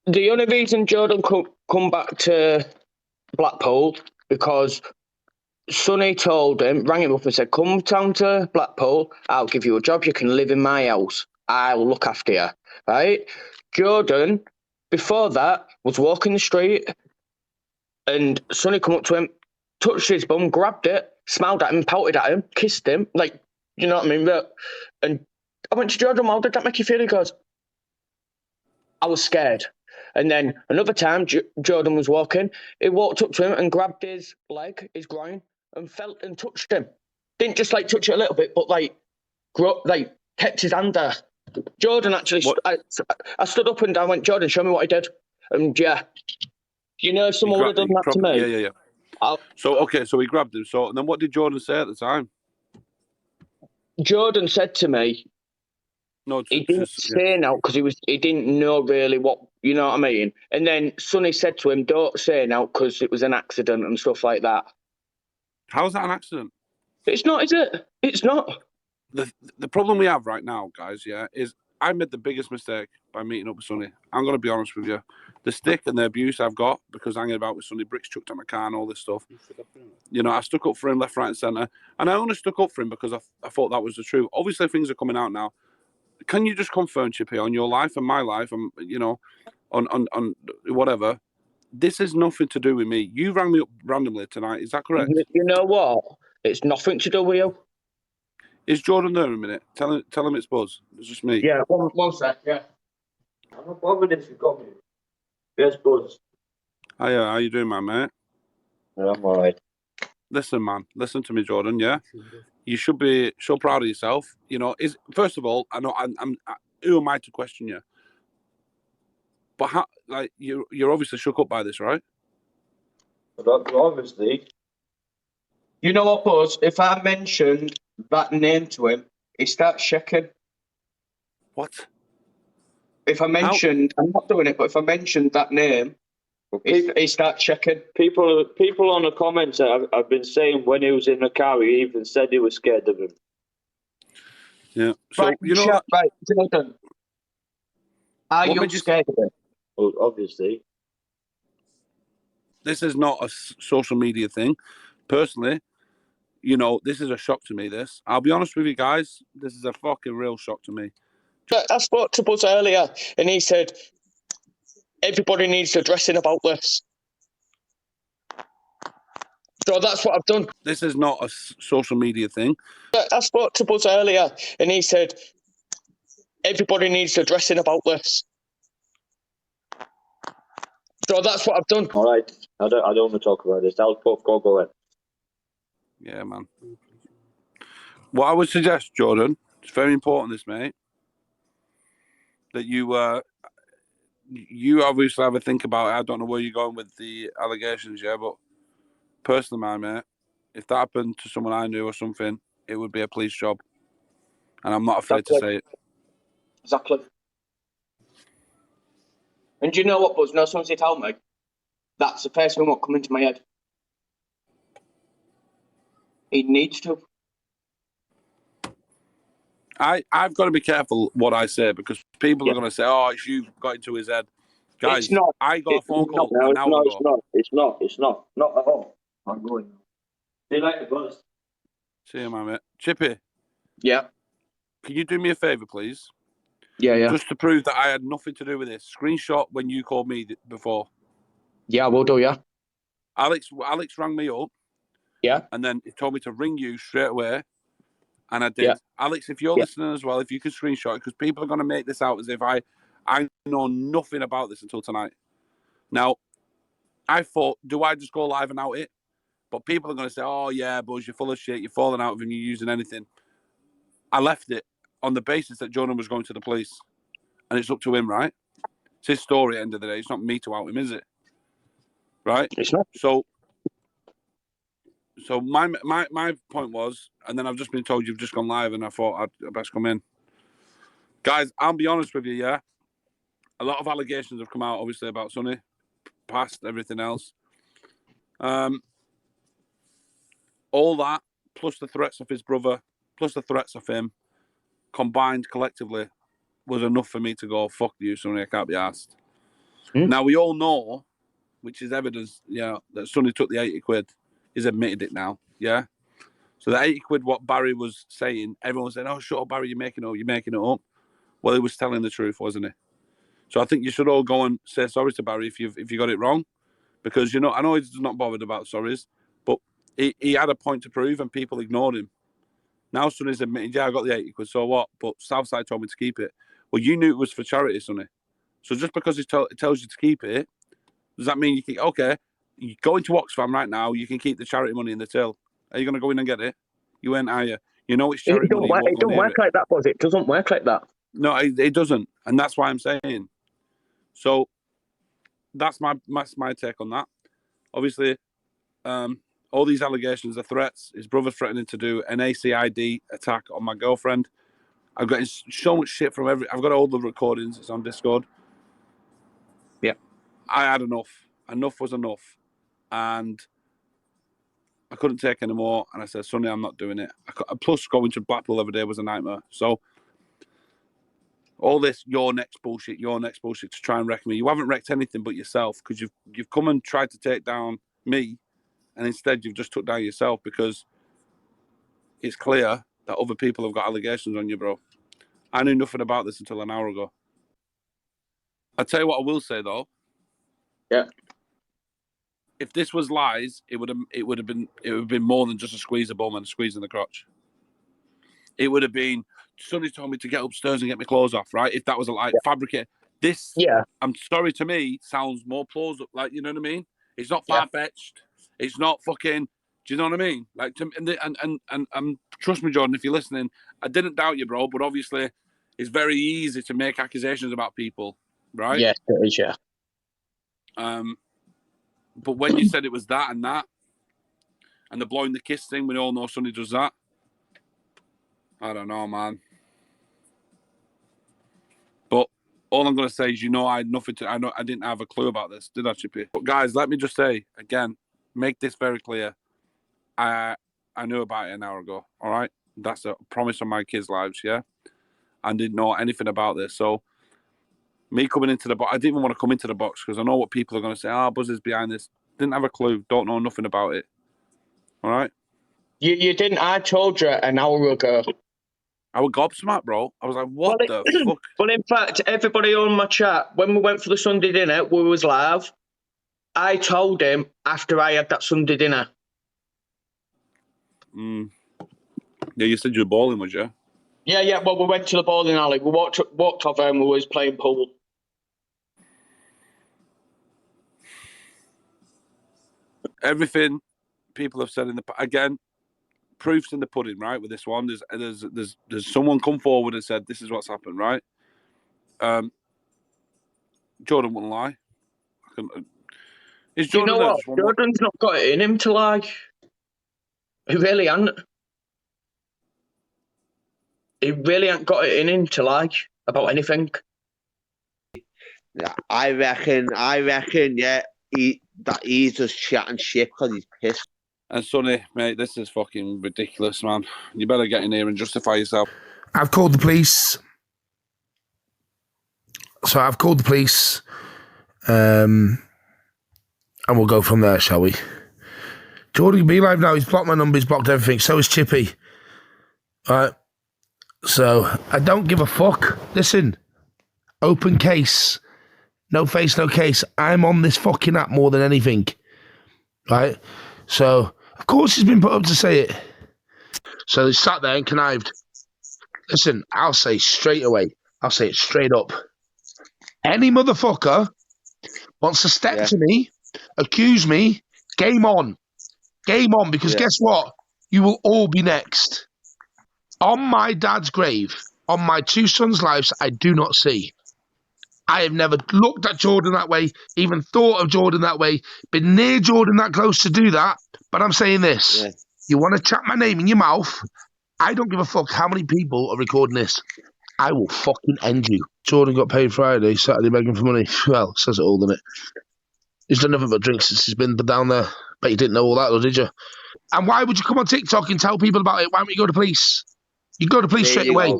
The only reason Jordan could come back to Blackpool because Sonny told him, rang him up and said, "Come down to Blackpool. I'll give you a job. You can live in my house. I'll look after you." Right? Jordan, before that, was walking the street, and Sonny come up to him, touched his bum, grabbed it, smiled at him, pouted at him, kissed him, like, you know what I mean? And I went to Jordan, "How did that make you feel?" He goes, "I was scared." And then another time, Jordan was walking. He walked up to him and grabbed his leg, his groin, and felt and touched him. Didn't just like touch it a little bit, but like kept his hand there. Jordan actually, I stood up and I went, "Jordan, show me what he did." And yeah, you know, if someone would have done that to me. Yeah. So he grabbed him. So, and then what did Jordan say at the time? Jordan said to me, he didn't say now because he didn't know really what, you know what I mean? And then Sonny said to him, "Don't say now because it was an accident and stuff like that." How's that an accident? It's not, is it? It's not. The problem we have right now, guys, is I made the biggest mistake by meeting up with Sonny. I'm going to be honest with you. The stick and the abuse I've got because hanging about with Sonny, bricks chucked at my car and all this stuff. You know, I stuck up for him left, right and centre. And I only stuck up for him because I thought that was the truth. Obviously, things are coming out now. Can you just confirm, Chippy, on your life and my life and, you know, on whatever, this has nothing to do with me. You rang me up randomly tonight. Is that correct? You know what? It's nothing to do with you. Is Jordan there in a minute? Tell him it's Buzz. It's just me. Yeah, one sec, yeah. I'm not bothered if you've got me. Yes, Buzz. Hiya, how you doing, man, mate? Yeah, I'm all right. Listen, man. Listen to me, Jordan, yeah? You should be so proud of yourself. You know, first of all, I know who am I to question you? But how, like, you're obviously shook up by this, right? Obviously. You know what, Buzz? If I mentioned that name to him, he starts shaking. What? If I mentioned, I'm not doing it, but if I mentioned that name, he starts shaking. People on the comments have been saying when he was in the car, he even said he was scared of him. Yeah. So, right, you know... Right, Jordan. Are you scared of him? Well, obviously. This is not a social media thing. Personally, you know, this is a shock to me, this. I'll be honest with you guys, this is a fucking real shock to me. I spoke to Buzz earlier, and he said, everybody needs to dress in about this. So that's what I've done. This is not a social media thing. I spoke to Buzz earlier, and he said, everybody needs to dress in about this. So that's what I've done. All right. I don't want to talk about this. I'll go ahead. Yeah, man. What I would suggest, Jordan, it's very important, this, mate, that you obviously have a think about it. I don't know where you're going with the allegations, yeah, but personally, my mate, if that happened to someone I knew or something, it would be a police job. And I'm not afraid to say it. Exactly. And do you know what, Buzz? No, someone said, "Tell me." That's the first thing what come into my head. He needs to. I've got to be careful what I say because people are going to say, "Oh, it's you got into his head." Guys, I got a phone call. It's not. Not at all. I'm going. They like the Buzz. See you, man, mate. Chippy. Yeah. Can you do me a favour, please? Yeah. Just to prove that I had nothing to do with this. Screenshot when you called me before. Yeah, I will do, yeah. Alex rang me up. Yeah. And then he told me to ring you straight away. And I did. Yeah. Alex, if you're listening as well, if you could screenshot it, because people are going to make this out as if I know nothing about this until tonight. Now, I thought, do I just go live and out it? But people are going to say, "Oh, yeah, Buzz, you're full of shit. You're falling out of him. You're using anything." I left it on the basis that Jordan was going to the police. And it's up to him, right? It's his story at the end of the day. It's not me to out him, is it? Right? It's not. So my point was, and then I've just been told you've just gone live, and I thought I'd best come in. Guys, I'll be honest with you, yeah? A lot of allegations have come out, obviously, about Sonny, past everything else. All that, plus the threats of his brother, plus the threats of him, combined collectively, was enough for me to go, "Fuck you, Sonny, I can't be asked." Now, we all know, which is evidence, that Sonny took the 80 quid. He's admitted it now, yeah? So the 80 quid, what Barry was saying, everyone was saying, oh, shut up, Barry, you're making it up. Well, he was telling the truth, wasn't he? So I think you should all go and say sorry to Barry if you got it wrong. Because, I know he's not bothered about sorries, but he had a point to prove and people ignored him. Now Sonny's admitted, yeah, I got the 80 quid, so what? But Southside told me to keep it. Well, you knew it was for charity, Sonny. So just because it tells you to keep it, does that mean you can, okay, you go into Oxfam right now, you can keep the charity money in the till. Are you going to go in and get it? You ain't, are you? You know it's charity money. It don't work like that, Buzz. It doesn't work like that. No, it doesn't. And that's why I'm saying. So that's my take on that. Obviously, all these allegations are threats. His brother's threatening to do an ACID attack on my girlfriend. I've got so much shit from I've got all the recordings. It's on Discord. Yeah. I had enough. Enough was enough. And I couldn't take any more. And I said, Sonny, I'm not doing it. Plus, going to Blackpool every day was a nightmare. So, all this, your next bullshit to try and wreck me. You haven't wrecked anything but yourself because you've come and tried to take down me. And instead, you've just took down yourself because it's clear that other people have got allegations on you, bro. I knew nothing about this until an hour ago. I'll tell you what I will say, though. Yeah. If this was lies, it would have been more than just a squeeze of bum and a squeeze in the crotch. It would have been, Sonny told me to get upstairs and get my clothes off, right? If that was fabricated. This, I'm sorry, to me, sounds more plausible. Like, you know what I mean? It's not far-fetched. It's not fucking, do you know what I mean? Like, and trust me, Jordan, if you're listening, I didn't doubt you, bro, but obviously it's very easy to make accusations about people, right? Yes, it is, yeah. But when you said it was that, and the blowing the kiss thing, we all know Sonny does that. I don't know, man. But all I'm going to say is, I had nothing to. I didn't have a clue about this, did I, Chippy? But guys, let me just say again, make this very clear. I knew about it an hour ago. All right, that's a promise on my kids' lives. Yeah, I didn't know anything about this. So me coming into the box, I didn't even want to come into the box because I know what people are going to say. Buzz is behind this. Didn't have a clue. Don't know nothing about it. All right. You didn't. I told you an hour ago. I was gobsmacked, bro. I was like, what the fuck? Well, in fact, everybody on my chat, when we went for the Sunday dinner, we was live. I told him after I had that Sunday dinner. Yeah, you said you were bowling, was you? Yeah. Well, we went to the bowling alley. We walked off and we was playing pool. Everything people have said again, proofs in the pudding, right? With this one, there's someone come forward and said this is what's happened, right? Jordan wouldn't lie. Is Jordan? You know what? Jordan's not got it in him to lie. He really hasn't. He really ain't got it in him to lie about anything. Yeah, I reckon, yeah, he's just chatting shit because he's pissed. And Sonny, mate, this is fucking ridiculous, man. You better get in here and justify yourself. I've called the police. And we'll go from there, shall we? Jordan can be live now. He's blocked my number. He's blocked everything. So is Chippy. All right. So I don't give a fuck. Listen, open case. No face, no case. I'm on this fucking app more than anything. Right? So, of course he's been put up to say it. So he sat there and connived. Listen, I'll say straight away. I'll say it straight up. Any motherfucker wants to step to me, accuse me, game on. Game on, because guess what? You will all be next. On my dad's grave, on my two sons' lives, I do not see. I have never looked at Jordan that way, even thought of Jordan that way, been near Jordan that close to do that. But I'm saying this. Yeah. You want to chat my name in your mouth? I don't give a fuck how many people are recording this. I will fucking end you. Jordan got paid Friday, Saturday begging for money. Well, says it all, doesn't it? He's done nothing but drink since he's been down there. Bet you didn't know all that, though, did you? And why would you come on TikTok and tell people about it? Why don't you go to police? You go to police straight away.